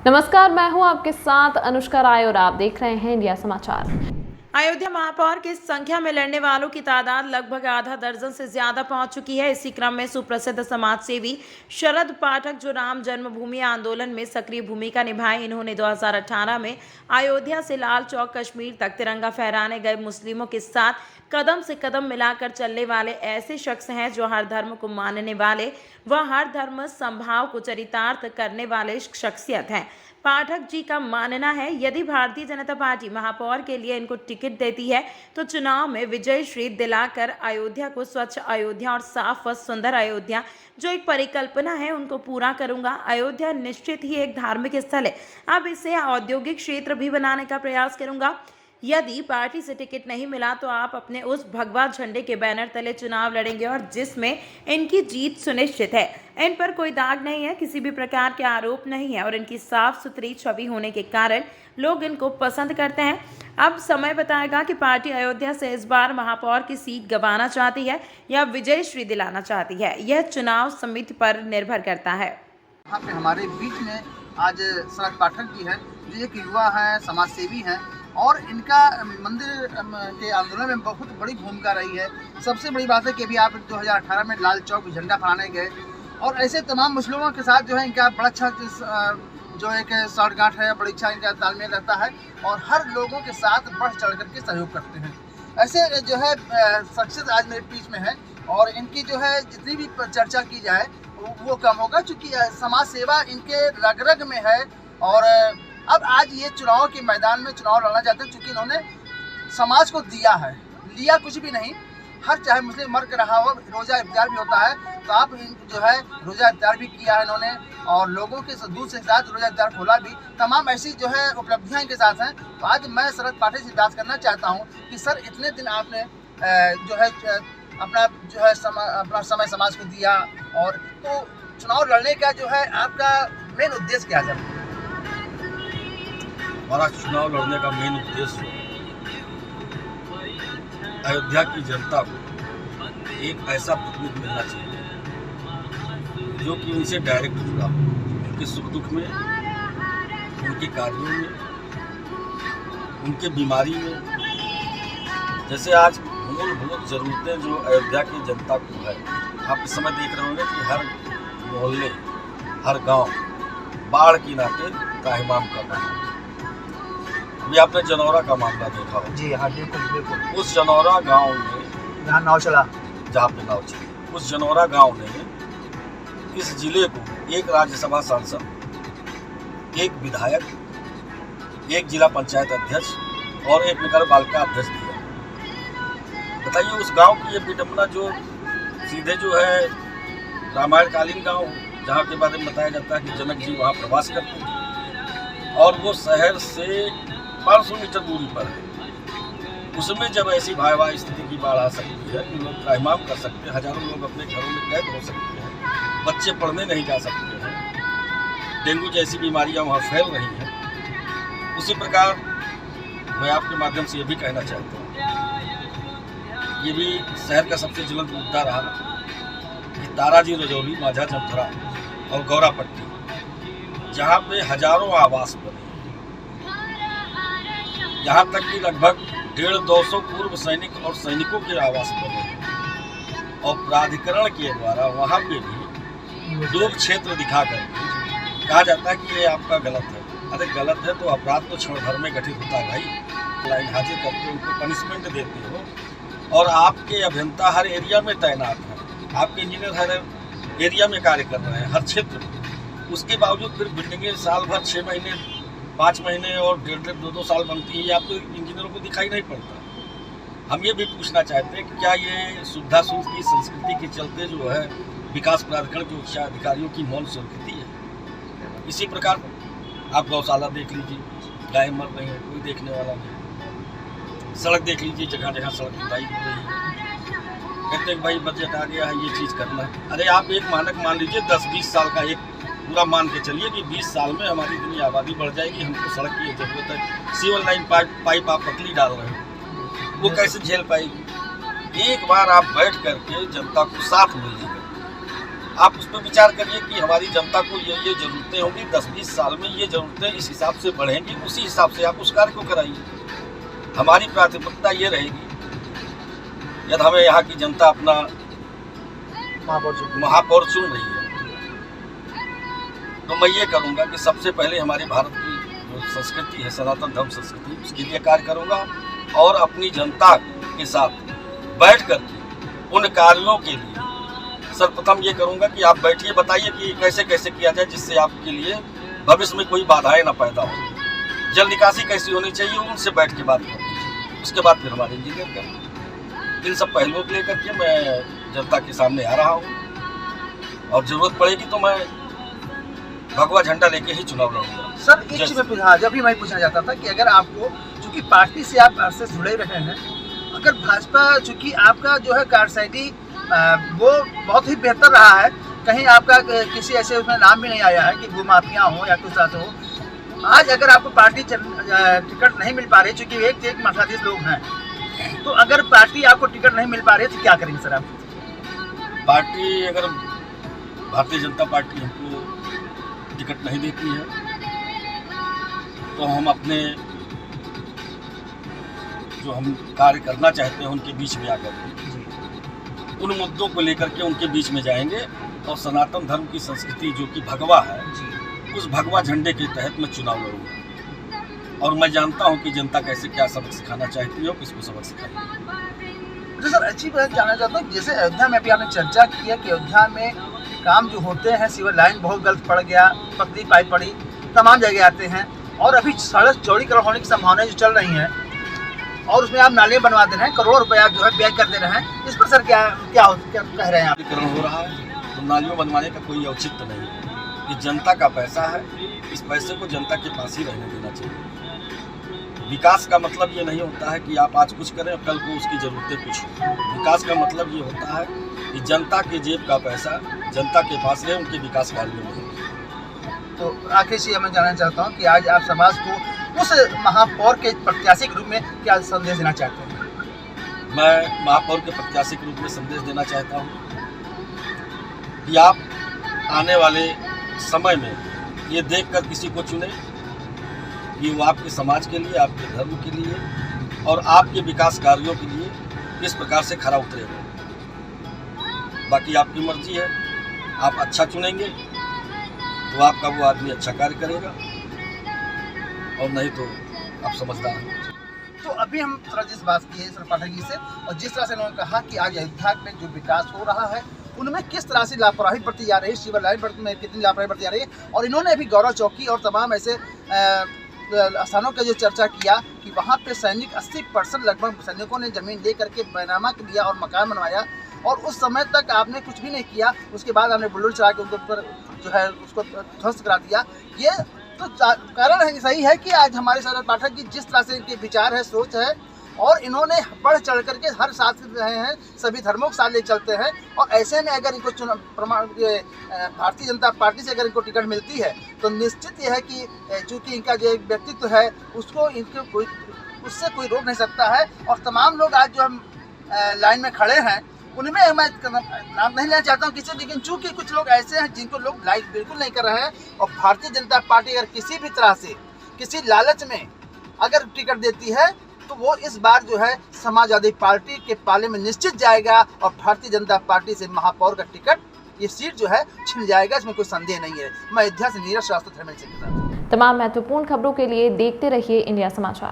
नमस्कार, मैं हूं आपके साथ अनुष्का राय और आप देख रहे हैं इंडिया समाचार। अयोध्या महापौर की संख्या में लड़ने वालों की तादाद लगभग आधा दर्जन से ज्यादा पहुंच चुकी है। इसी क्रम में सुप्रसिद्ध समाजसेवी शरद पाठक, जो राम जन्मभूमि आंदोलन में सक्रिय भूमिका निभाई, इन्होंने 2018 में अयोध्या से लाल चौक कश्मीर तक तिरंगा फहराने गए मुस्लिमों के साथ कदम से कदम मिलाकर चलने वाले ऐसे शख्स हैं जो हर धर्म को मानने वाले व हर धर्म संभाव को चरितार्थ करने वाले शख्सियत हैं। पाठक जी का मानना है, यदि भारतीय जनता पार्टी महापौर के लिए इनको टिकट देती है तो चुनाव में विजय श्री दिलाकर अयोध्या को स्वच्छ अयोध्या और साफ व सुंदर अयोध्या जो एक परिकल्पना है उनको पूरा करूंगा। अयोध्या निश्चित ही एक धार्मिक स्थल है, अब इसे औद्योगिक क्षेत्र भी बनाने का प्रयास करूंगा। यदि पार्टी से टिकट नहीं मिला तो आप अपने उस भगवा झंडे के बैनर तले चुनाव लड़ेंगे और जिसमें इनकी जीत सुनिश्चित है। इन पर कोई दाग नहीं है, किसी भी प्रकार के आरोप नहीं है और इनकी साफ सुथरी छवि होने के कारण लोग इनको पसंद करते हैं। अब समय बताएगा कि पार्टी अयोध्या से इस बार महापौर की सीट गंवाना चाहती है या विजय श्री दिलाना चाहती है, यह चुनाव समिति पर निर्भर करता है। यहाँ पे हमारे बीच में आज शरद पाठक जी हैं, जो एक युवा हैं, समाजसेवी हैं और इनका मंदिर के आंदोलन में बहुत बड़ी भूमिका रही है। सबसे बड़ी बात है कि अभी आप 2018 में लाल चौक झंडा फहराने गए और ऐसे तमाम मुस्लिमों के साथ जो है इनका बड़ा अच्छा जो एक साठगांठ है, बड़ी अच्छा इनका तालमेल रहता है और हर लोगों के साथ बढ़ चढ़ करके सहयोग करते हैं। ऐसे जो है शख्सियत आज मेरे बीच में है और इनकी जो है जितनी भी चर्चा की जाए वो कम होगा, चूँकि समाज सेवा इनके रग रग में है। और अब आज ये चुनाव के मैदान में चुनाव लड़ना चाहते हैं, चूँकि इन्होंने समाज को दिया है, लिया कुछ भी नहीं। हर चाहे मुस्लिम मर के रहा हो, रोज़ा इफ्तार भी होता है, तो आप जो है रोज़ा इफ्तार भी किया है इन्होंने और लोगों के दूध से साथ रोज़ा इफ्तार खोला भी। तमाम ऐसी जो है उपलब्धियाँ इनके साथ हैं। तो आज मैं शरद पाठक से बात करना चाहता हूँ कि सर, इतने दिन आपने जो है अपना जो है अपना समय समाज को दिया और तो चुनाव लड़ने का जो है आपका मेन उद्देश्य क्या है? हमारा चुनाव लड़ने का मेन उद्देश्य अयोध्या की जनता को एक ऐसा प्रतिनिधि मिलना चाहिए जो कि उनसे डायरेक्ट जुड़ा हो, उनके सुख दुख में, उनके कार्यों में, उनके बीमारी में। जैसे आज मूलभूत जरूरतें जो अयोध्या की जनता को है, आप इस समय देख रहे होंगे कि हर मोहल्ले, हर गांव बाढ़ की नाते त्राहिमाम कर रहे हैं। अभी आपने जनौरा का मामला देखा हो। जी हाँ, बिल्कुल बिल्कुल। उस जनौरा गांव में जहाँ नाव चला, जहाँ पे नाव चली, उस जनौरा गांव ने इस जिले को एक राज्यसभा सांसद, एक विधायक, एक जिला पंचायत अध्यक्ष और एक नगर पालिका अध्यक्ष दिया। बताइए, उस गांव की ये विडंबना जो सीधे जो है रामायणकालीन गांव, जहाँ के बारे में बताया जाता है कि जनक जी वहाँ प्रवास करते थे और वो शहर से 500 मीटर दूरी पर है। उसमें जब ऐसी भयावह स्थिति की बाढ़ आ सकती है कि लोग त्राहिमाम कर सकते हैं, हजारों लोग अपने घरों में कैद हो सकते हैं, बच्चे पढ़ने नहीं जा सकते हैं, डेंगू जैसी बीमारियां वहाँ फैल रही हैं। उसी प्रकार मैं आपके माध्यम से ये भी कहना चाहता हूँ, ये भी शहर का सबसे ज्वलंत मुद्दा रहा कि ताराजी, रजौली, माझा जमथरा और गौरापट्टी, जहाँ पे हजारों आवास बने, यहाँ तक कि लगभग 150-200 पूर्व सैनिक और सैनिकों के आवास बने और प्राधिकरण के द्वारा वहाँ पे भी लोग क्षेत्र दिखाकर कहा जाता है कि ये आपका गलत है। अरे गलत है तो अपराध तो क्षण भर में घटित होता है भाई। लाइन हाजिर करके उनको पनिशमेंट देते हो और आपके अभियंता हर एरिया में तैनात हैं, आपके इंजीनियर हर एरिया में कार्य कर रहे हैं, हर क्षेत्र में। उसके बावजूद फिर बिल्डिंगें साल भर 6 महीने, 5 महीने और 1.5 2 साल बनती है, ये आपको इंजीनियरों को दिखाई नहीं पड़ता। हम ये भी पूछना चाहते हैं कि क्या ये सुविधा शुल्क की संस्कृति के चलते जो है विकास प्राधिकरण के उच्च अधिकारियों की मौन स्वीकृति है? इसी प्रकार आप गौशाला देख लीजिए, गाय मर रही हैं, कोई देखने वाला नहीं। सड़क देख लीजिए, जगह जगह सड़क जुताई हो रही है, कहते हैं भाई बजट आ गया है, ये चीज़ करना है। अरे आप एक मानक मान लीजिए, 10-20 साल का एक पूरा मान के चलिए कि 20 साल में हमारी इतनी आबादी बढ़ जाएगी, हमको सड़क की जरूरत है। सीवर लाइन पाइप आप पतली डाल रहे हो, वो कैसे झेल पाएगी? एक बार आप बैठ करके जनता को साथ मिलिएगा, आप उस पर विचार करिए कि हमारी जनता को ये जरूरतें होंगी, 10-20 साल में ये जरूरतें इस हिसाब से बढ़ेंगी, उसी हिसाब से आप उस कार्य को कराइए। हमारी प्राथमिकता ये रहेगी, यदि हमें यहाँ की जनता अपना महापौर चुन रही है, तो मैं ये करूँगा कि सबसे पहले हमारे भारत की जो संस्कृति है, सनातन धर्म संस्कृति, उसके लिए कार्य करूँगा और अपनी जनता के साथ बैठ कर उन कार्यों के लिए सर्वप्रथम ये करूंगा कि आप बैठिए, बताइए कि कैसे कैसे किया जाए जिससे आपके लिए भविष्य में कोई बाधाएं ना पैदा हो। जल निकासी कैसी होनी चाहिए, उनसे बैठ के बात करें, उसके बाद फिर हमारे इंजीनियर करें। इन सब पहलुओं को लेकर के मैं जनता के सामने आ रहा हूँ और जरूरत पड़ेगी तो मैं भगवा झंडा लेके ही चुनाव लड़ूंगा। सर एक चीज में जब भी मैं पूछना चाहता था कि अगर आपको, चूंकि पार्टी से आप अरसे जुड़े रहे हैं, अगर भाजपा, चूंकि आपका जो है कार्यशैली वो बहुत ही बेहतर रहा है, कहीं आपका किसी ऐसे उसमें नाम भी नहीं आया है कि भूमाफिया हो या कुछ ऐसा हो। आज अगर आपको पार्टी टिकट नहीं मिल पा रही, चूंकि एक मठाधीश लोग हैं, तो अगर पार्टी आपको टिकट नहीं मिल पा रही है तो क्या करेंगे सर आप? पार्टी, अगर भारतीय जनता पार्टी हमको टिकट नहीं देती है तो हम अपने जो हम कार्य करना चाहते हैं उनके बीच में आकर उन मुद्दों को लेकर के उनके बीच में जाएंगे और सनातन धर्म की संस्कृति जो कि भगवा है, उस भगवा झंडे के तहत मैं चुनाव लड़ूंगा। और मैं जानता हूं कि जनता कैसे क्या सबक सिखाना चाहती है और किसको सबक सिखाएगी। तो सर अच्छी बात जानना चाहता हूँ, जैसे अयोध्या में भी आपने चर्चा की है कि अयोध्या में काम जो होते हैं, सिविल लाइन बहुत गलत पड़ गया, पतली पाइप पड़ी, तमाम जगह आते हैं, और अभी सड़क चौड़ीकरण होने की संभावनाएं जो चल रही हैं और उसमें आप नाले बनवा दे रहे हैं, करोड़ रुपया जो है व्यय कर दे रहे हैं, इस पर सर क्या कह रहे हैं आप? चौड़ीकरण हो रहा है तो नालियों बनवाने का कोई औचित्य नहीं है। ये जनता का पैसा है, इस पैसे को जनता के पास ही रहने देना चाहिए। विकास का मतलब ये नहीं होता है कि आप आज कुछ करें और कल को उसकी ज़रूरतें कुछ हो। विकास का मतलब ये होता है कि जनता के जेब का पैसा जनता के पास रहे, उनके विकास कार्यों में। तो आखिर से मैं जानना चाहता हूँ कि आज आप समाज को उस महापौर के प्रत्याशी के रूप में क्या संदेश देना चाहते हैं? मैं महापौर के प्रत्याशी के रूप में संदेश देना चाहता हूँ कि आप आने वाले समय में ये देखकर किसी को चुनें कि वो आपके समाज के लिए, आपके धर्म के लिए और आपके विकास कार्यों के लिए किस प्रकार से खरा उतरेगा। बाकी आपकी मर्जी है, आप अच्छा चुनेंगे तो आपका वो आदमी अच्छा कार्य करेगा और नहीं तो आप समझदार हैं। तो अभी हम थोड़ा जिस बात की है सर पाठक जी से, और जिस तरह से उन्होंने कहा कि आज अयोध्या में जो विकास हो रहा है उनमें किस तरह से लापरवाही बरती जा रही है, सिविल लाइन में कितनी लापरवाही बरती जा रही है, और इन्होंने अभी गौरव चौकी और तमाम ऐसे स्थानों का जो चर्चा किया कि वहाँ पे सैनिक 80% लगभग सैनिकों ने ज़मीन ले करके बैनामा लिया और मकान बनवाया, और उस समय तक आपने कुछ भी नहीं किया, उसके बाद आपने बुलडोजर चला के उनके ऊपर जो है उसको ध्वस्त करा दिया। ये तो कारण है, सही है कि आज हमारे शरद पाठक जी जिस तरह से इनके विचार है, सोच है, और इन्होंने बढ़ चढ़ करके हर साथ रहे हैं, सभी धर्मों के साथ ले चलते हैं, और ऐसे में अगर इनको भारतीय जनता पार्टी से अगर इनको टिकट मिलती है तो निश्चित ये है कि चूँकि इनका जो एक व्यक्तित्व है उसको उससे कोई रोक नहीं सकता है। और तमाम लोग आज जो हम लाइन में खड़े हैं उनमें मैं नाम नहीं लेना चाहता हूँ किसी, लेकिन चूंकि कुछ लोग ऐसे हैं जिनको लोग लाइक बिल्कुल नहीं कर रहे हैं, और भारतीय जनता पार्टी अगर किसी भी तरह से किसी लालच में अगर टिकट देती है तो वो इस बार जो है समाजवादी पार्टी के पाले में निश्चित जाएगा और भारतीय जनता पार्टी से महापौर का टिकट, ये सीट जो है छिन जाएगा, इसमें कोई संदेह नहीं है। मैं अयोध्या से नीरज श्रीवास्तव के साथ। तमाम महत्वपूर्ण खबरों के लिए देखते रहिए इंडिया समाचार।